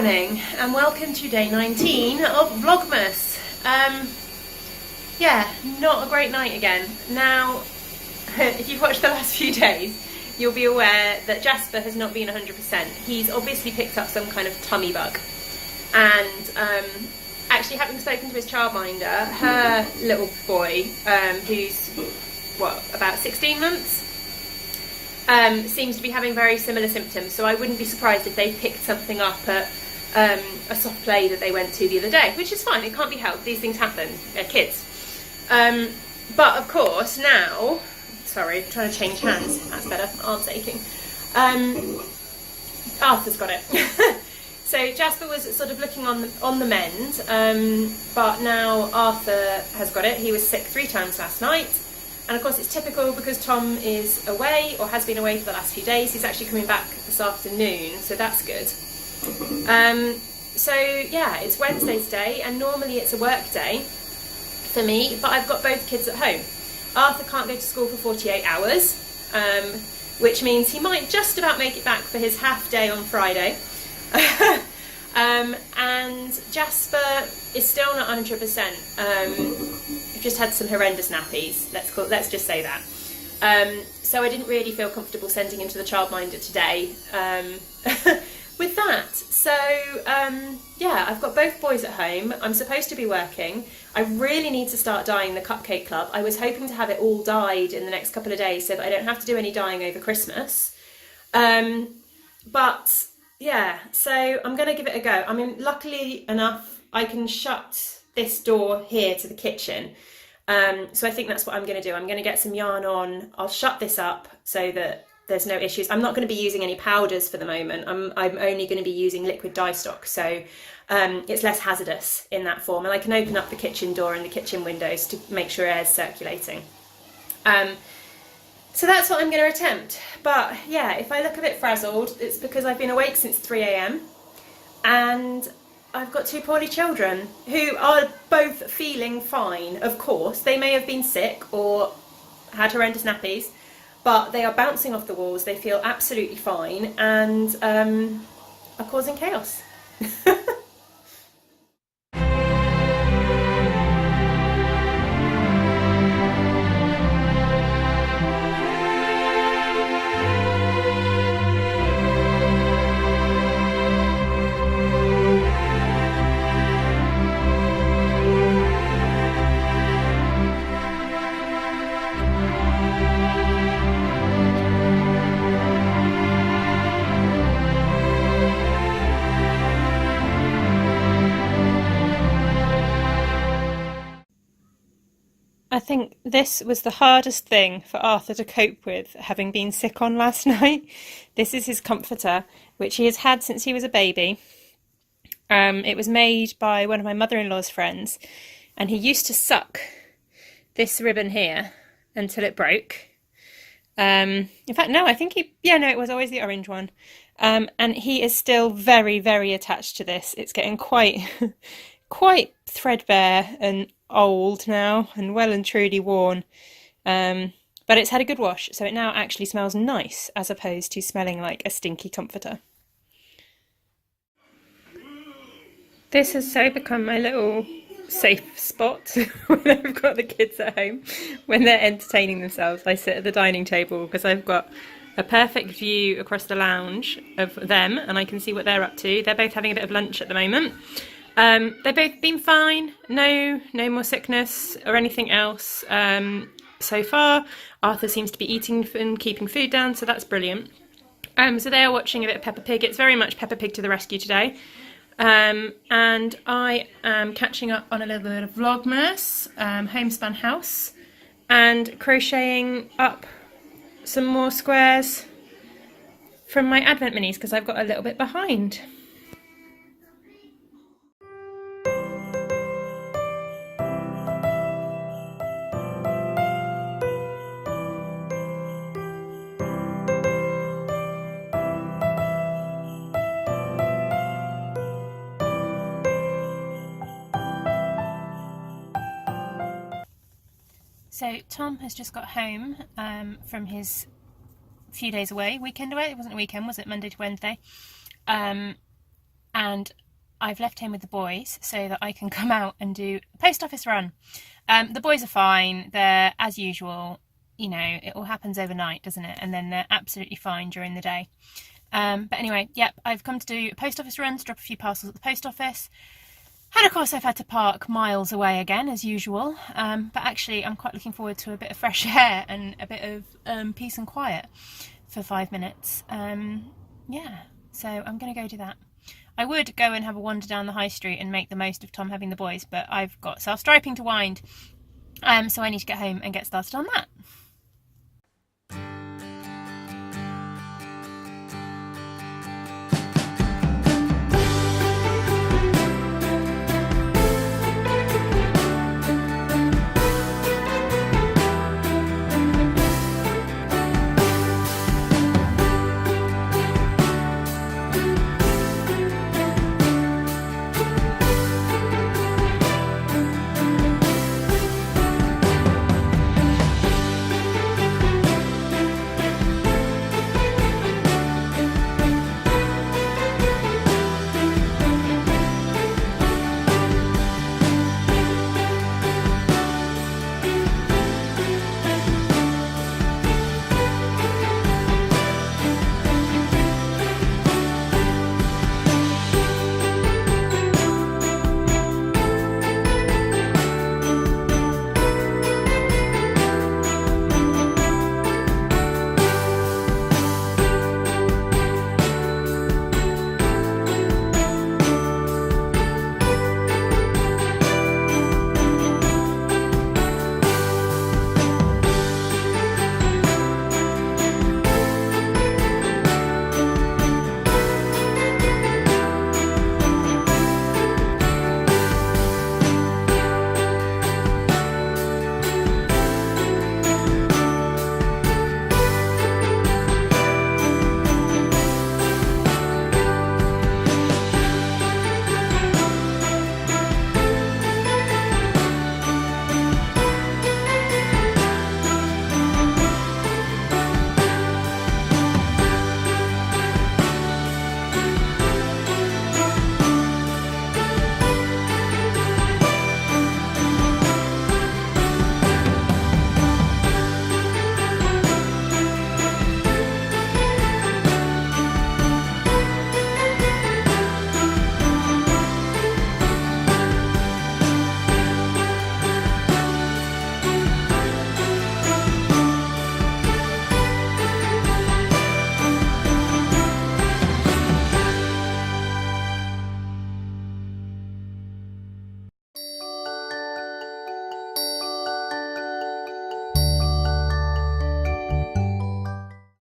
morning and welcome to day 19 of Vlogmas. Yeah, not a great night again. Now, if you've watched the last few days, you'll be aware that Jasper has not been 100%. He's obviously picked up some kind of tummy bug. And actually, having spoken to his childminder, her little boy, who's, about 16 months, seems to be having very similar symptoms. So I wouldn't be surprised if they picked something up at a soft play that they went to the other day, which is fine, it can't be helped, these things happen, they're kids. But of course now, sorry, I'm trying to change hands, that's better, my arm's aching. Arthur's got it. So Jasper was sort of looking on the mend, but now Arthur has got it. He was sick 3 times last night, and of course it's typical because Tom is away, or has been away for the last few days. He's actually coming back this afternoon, so that's good. So yeah, it's Wednesday today, and normally it's a work day for me, but I've got both kids at home. Arthur can't go to school for 48 hours, which means he might just about make it back for his half day on Friday. And Jasper is still not 100%. We've just had some horrendous nappies, let's just say that. So I didn't really feel comfortable sending him to the childminder today with that. So yeah, I've got both boys at home. I'm supposed to be working. I really need to start dyeing the Cupcake Club. I was hoping to have it all dyed in the next couple of days so that I don't have to do any dyeing over Christmas. But yeah, so I'm going to give it a go. I mean, luckily enough, I can shut this door here to the kitchen. So I think that's what I'm going to do. I'm going to get some yarn on. I'll shut this up so that there's no issues. I'm not going to be using any powders for the moment. I'm only going to be using liquid dye stock. So it's less hazardous in that form. And I can open up the kitchen door and the kitchen windows to make sure air's circulating. So that's what I'm going to attempt. But yeah, if I look a bit frazzled, it's because I've been awake since 3 AM and I've got 2 poorly children who are both feeling fine. Of course, they may have been sick or had horrendous nappies, but they are bouncing off the walls. They feel absolutely fine and are causing chaos. I think this was the hardest thing for Arthur to cope with, having been sick on last night. This is his comforter, which he has had since he was a baby. It was made by one of my mother-in-law's friends, and he used to suck this ribbon here until it broke. In fact, no, I think it was always the orange one. And he is still very, very attached to this. It's getting quite threadbare and old now and well and truly worn, but it's had a good wash, so it now actually smells nice as opposed to smelling like a stinky comforter. This has so become my little safe spot when I've got the kids at home. When they're entertaining themselves, I sit at the dining table because I've got a perfect view across the lounge of them and I can see what they're up to. They're both having a bit of lunch at the moment. They've both been fine, no more sickness or anything else so far. Arthur seems to be eating and keeping food down, so that's brilliant. So they are watching a bit of Peppa Pig. It's very much Peppa Pig to the rescue today. And I am catching up on a little bit of Vlogmas, homespun house, and crocheting up some more squares from my Advent minis because I've got a little bit behind. So Tom has just got home from his few days away, weekend away. It wasn't a weekend, was it? Monday to Wednesday. and I've left him with the boys so that I can come out and do a post office run. The boys are fine. They're, as usual, you know, it all happens overnight, doesn't it? And then they're absolutely fine during the day. But anyway, yep, I've come to do a post office run, to drop a few parcels at the post office. And of course I've had to park miles away again, as usual. But actually I'm quite looking forward to a bit of fresh air and a bit of peace and quiet for 5 minutes. Yeah, so I'm going to go do that. I would go and have a wander down the high street and make the most of Tom having the boys, but I've got self-striping to wind. So I need to get home and get started on that.